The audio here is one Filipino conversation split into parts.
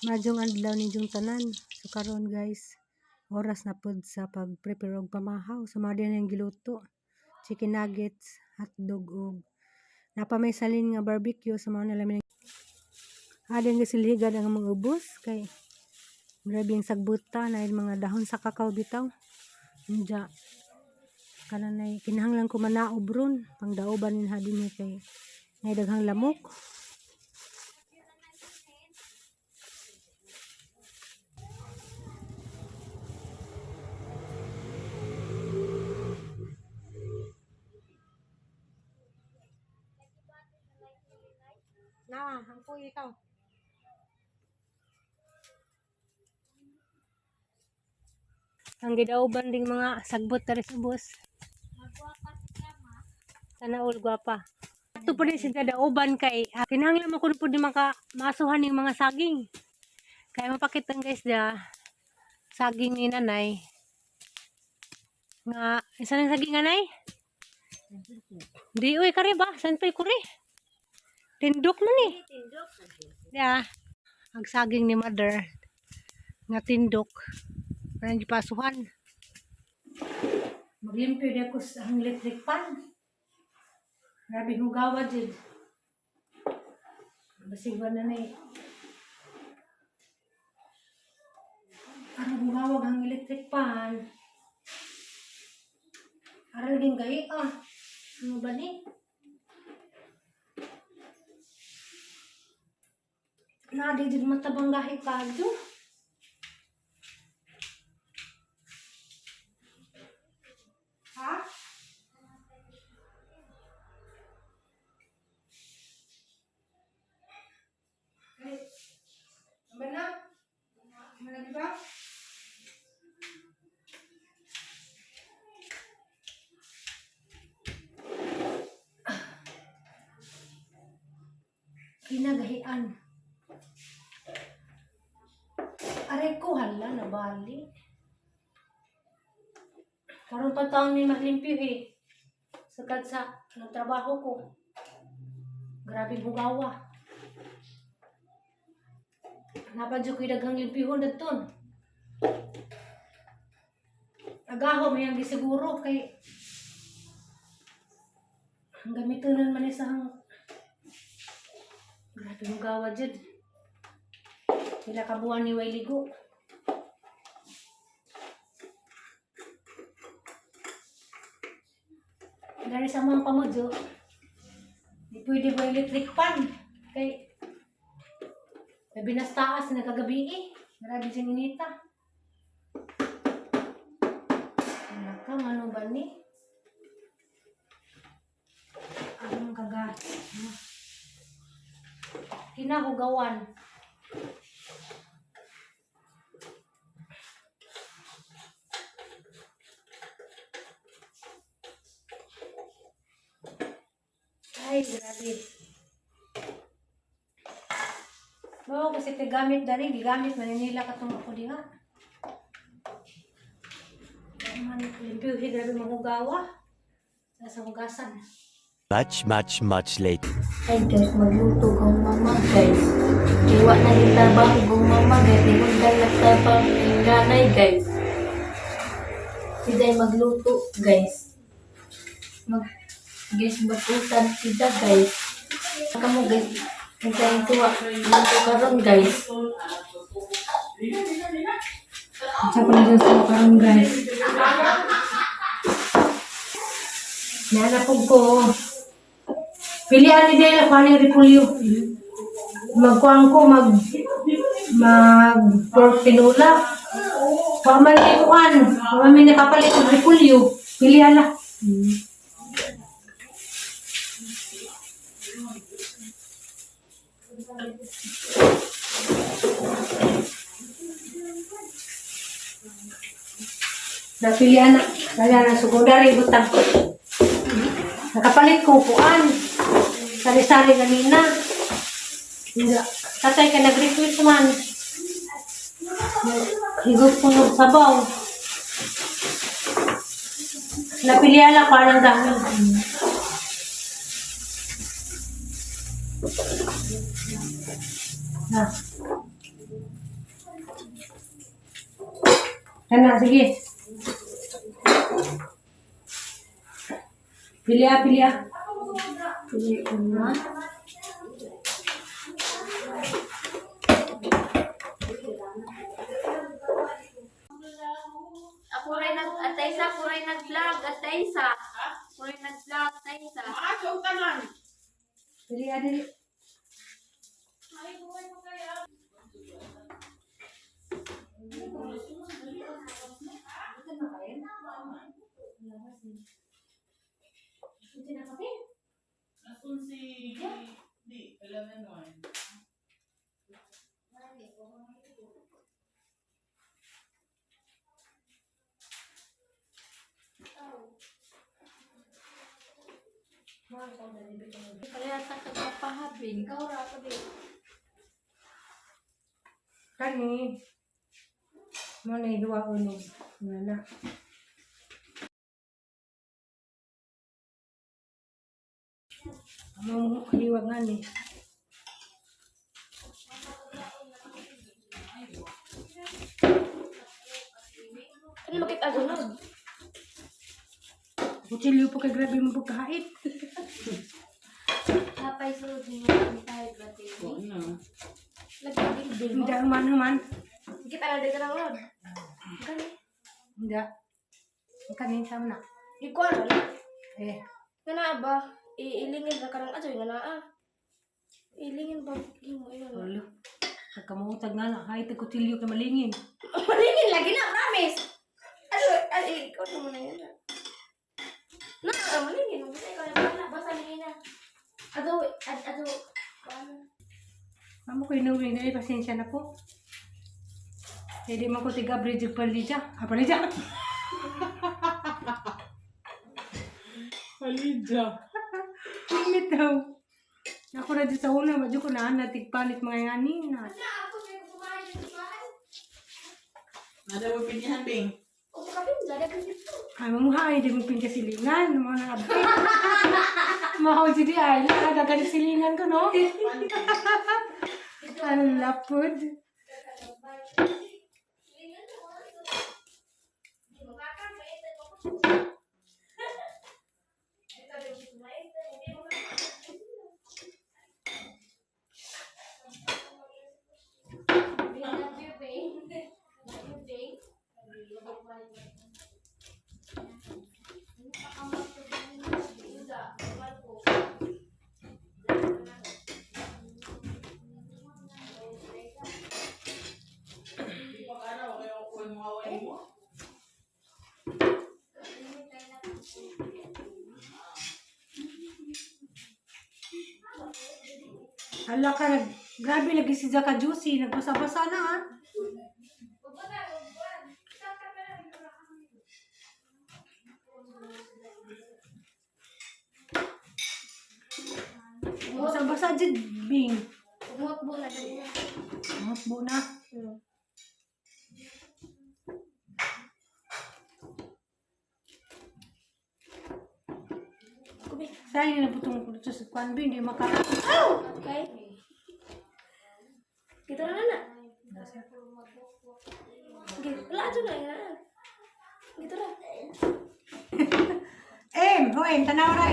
Madyong adlaw ni jung tanan. So karon guys, oras na pod sa pag-prepare og pamahaw. So mga din yung giluto. Chicken nuggets, hotdog og napamay salin nga barbecue sa mga nalamin. Adin nga silhigan ang mga ubos kay grabe yung sagbuta na mga dahon sa kakao bitaw. Unja kananay kinahanglan ko manaob ron pang daoban ni hadin kay ngay daghang lamok. Hangko ikaw. Ang gidauban ding mga sagbot taris ubos. Sana all gwapa. Ito po rin sila dauban kay kinahanglan mo kuno po di masuhan ng mga saging. Kaya mapakitang guys da saging ni nanay. Nga isa ng saging nanay? Di uy kare ba? San pay kuri? Tindok man ni. Ya. Ang saging ni mother nga tindok. Parang gipasuhan. Maglimpyo di ako sa electric pan. Grabe hugawa dyan. Basig ba na eh. Parang hugawa ang electric pan. Parang naging gahi Ano ba ni? Nadi din matabang gahi kadyo. Ha? Ano na? Ano di ba? Kinagahian. Aray ko hala na bali. Karon pa taon ni maglimpyo Sagad sa trabaho ko. Grabe hugawa. Napadyo ko daghang limpihon dagton. Agaho may ang gisiguro kay ang gamitonon man isang grabe hugawa jud. Pila ka buwan ni way ligo. Dari sa mga pamudyo, di pwede ba electric pan? Kay binastaas na kagabi Marami siyang inita. Nakang ano ba ni? Anong kagat? Kinahugawan. Ay, grabe. Oo, kasi gamit dari, gigamit Manila katong ako diha. Limpyo, grabe mahugawa. Sa hugasan. Much later. Ay guys, magluto kang mama guys. Iwa na itabang kong mama guys. Imundan nagtabang ng nanay guys. Siday magluto guys. Guys, bakutan sida guys. Kamu guys. Hintayin tuwa. Luto karon guys. Sa pala sa karon guys. Nanapog ko. Pilihan ni Dela kung anong repulyo. Magkuhan ko pork pinula. Paman ni kuhan. Paman ni nakapalit ng repulyo. Pilihan na. Napilihan na. Kaya na sugudari butang. Nakapalit ko upuan. Sari-sari kanina. Tatay ka nag-request man. Higop ko ng sabaw. Napilihan na ko anong dami. Kana, sige. Pili ah, pili ah. Pili ko na. Ako rin nag-ataysa, ako rin nag-vlog, ataysa. Ako rin nag-vlog, ataysa. Pili ah, dili. Asun si Di, kailangan mo. Kaya sa kagpapahabing, kaura ko din. Kani. Mo na iduwa ulo. Wala. Among hiwag nga ni. Ano makita gunod? Kutsilyo po kay grabe mo pagkahit. Napay sulod mo ang tayo dati. Ano? Nagdagdag mo. Hindi human. Kita na dito ng lod. Kani? Hindi. Kani sama na. Ikaw na. Eh. Nga na ba? Iilingin na karang ajoy nga na. Ilingin ba? Imo yun. Ulo. Nagkamutag nga na. Kahit kutsilyo kay malingin. Malingin lagi na, promise! Ikaw naman na yan. Malingin. Basta ikaw na pala. Basta malingin na. Paano? Amo ko inuwi na pasensya na po. Hindi mo ko tiga bridge palija. Palija. Palidya. Limit daw. Ako na di sa una, medyo ko na natigpalit mga yanin na. Nada mo pinihan, Bing. O kapin, lagay dito. Ay, mamuhay, di mo pinakasilingan. Mga nakabi. Mahal si di ay, nakadagan silingan ko, no? Ang lapod. Di pa ka na, kaya ako yung mga away mo. Hala ka, grabe lagi si Zaka Juicy. Nagbasa-basa na, ha? Basa-basa dyan, Bing. Umuhakbo na dali na. Masbo na. Kubi. Sayang na putong ko sa kwan, Bing. Hindi maka... Okay. Kita na na. Okay. Wala ito na. Gitu na. Tanaw ra,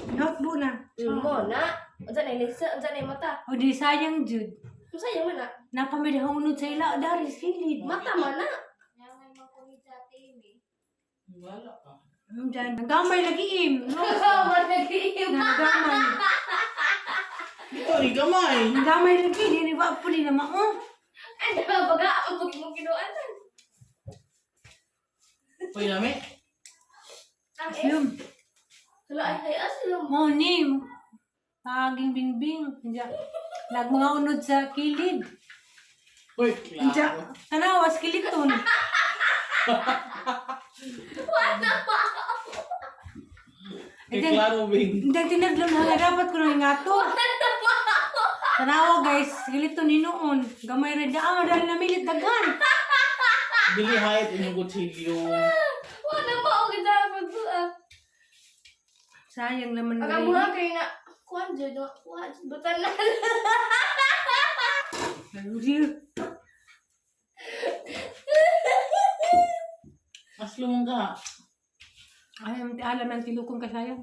Notebo na. Mo na. Unsa na lisa, unsa na mata. O di sayang, Jud. Unsa yung mana? Napamidahunod sa ila, dari silid. Mata mana? Wala ka. Diyan, nagamay lagi, No? Nag-iim. Nagamay. Ito, ni gamay. Nagamay lagi, di ba po ni naman, Ano ba baga ang pag mo kinuan? Uy, nami. Ang Yun. Wala ay aslo. Monim. Paging bingbing. Diyan. Lag mga unod sa kilid. Uy, Diyan. klaro. Tanawas kiliton. Kay klaro, Bing. Hindi tinaglan na nga dapat ko nang ingato. Tanawa guys, kiliton ni noon. Gamay rin daan, madali na milit dagan. Dili hait inyong kutsilyo. Wala ba o kita pagbuak. Sayang naman Ang rin. mga kay na kuan jud no. Kuan butanan. Real. lumang ka. Ay, alam ng tilukong kasayang.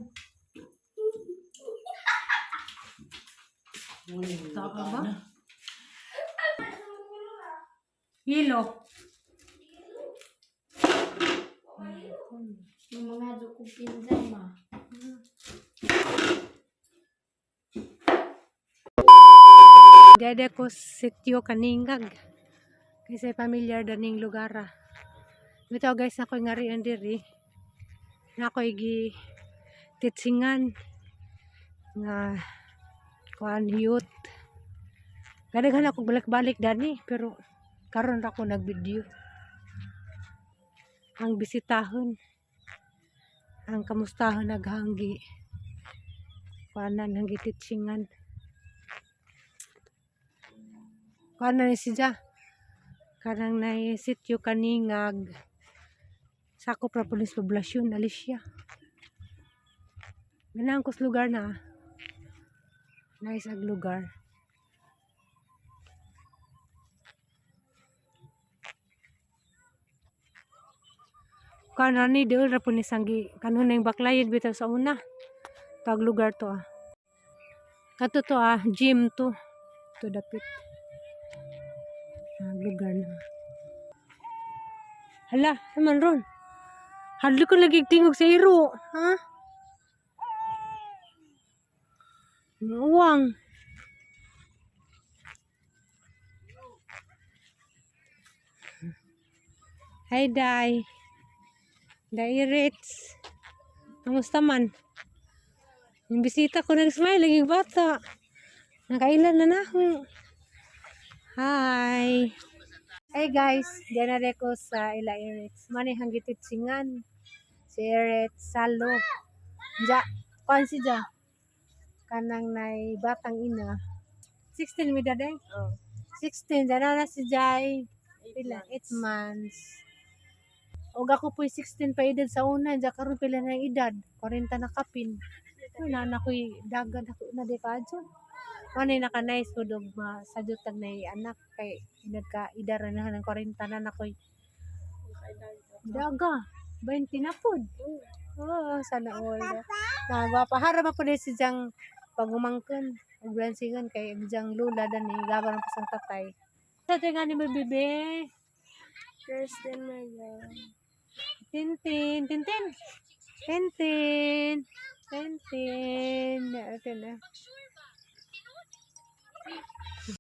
Taka ba? Hilo. Yung mga dukong pinsan ma. Dede ko sityo kaningag. Kasi familiar daning lugar. Ito guys, ako ngari diri. Na ako igi titsingan nga kuan youth. Kadaghan ako balik-balik dani pero karon ra ko nag-video. Ang bisitahon, ang kamustahon naghanggi. Kuanan hanggi titsingan. Kuanan ni siya. Kanang na sityo kaningag. Sakop ra pulis poblasyon Alicia. Ganang kus lugar na. Nice ag lugar. Kana ni deul ra pun sanggi kanun yung baklayan bitaw sa una. Tag lugar to ah. Kato to ah, gym to. To dapit. Lugar na. Hala, naman ron. Hadlo ko lagi tingog sa iro. Ha? Uwang. Hi, Day. Ritz. Kamusta man? Yung bisita ko nag-smile, laging bata. Nakailan na ako. Hi. Hey guys, diyan na rin ko sa ila Eretz. Manihang gititsingan. Si Eretz, Salo. Ja, kuan si Ja. Kanang nay batang ina. 16 mi dade? Oh. 16, dyan na si Jai. Pila? 8 months. Og ako po'y 16 pa edad sa una. Diyan karon pila na edad. 40 na kapin. Uy, nana ko'y dagad ako na dekadyo. Manay naka-nice ko dog masadyotag na anak kay nagka-idara na ng 40 na nakoy daga 20 na pud. Oh, sana all. Nagwapa harap ako din si Jang pagumangkon ug blansingan kay Jang lula dan ni gaban ang pasang tatay. Sa tinga ni mo bebe. Kirsten na yan. Tintin, Tintin. Tintin. Tintin. Ito na.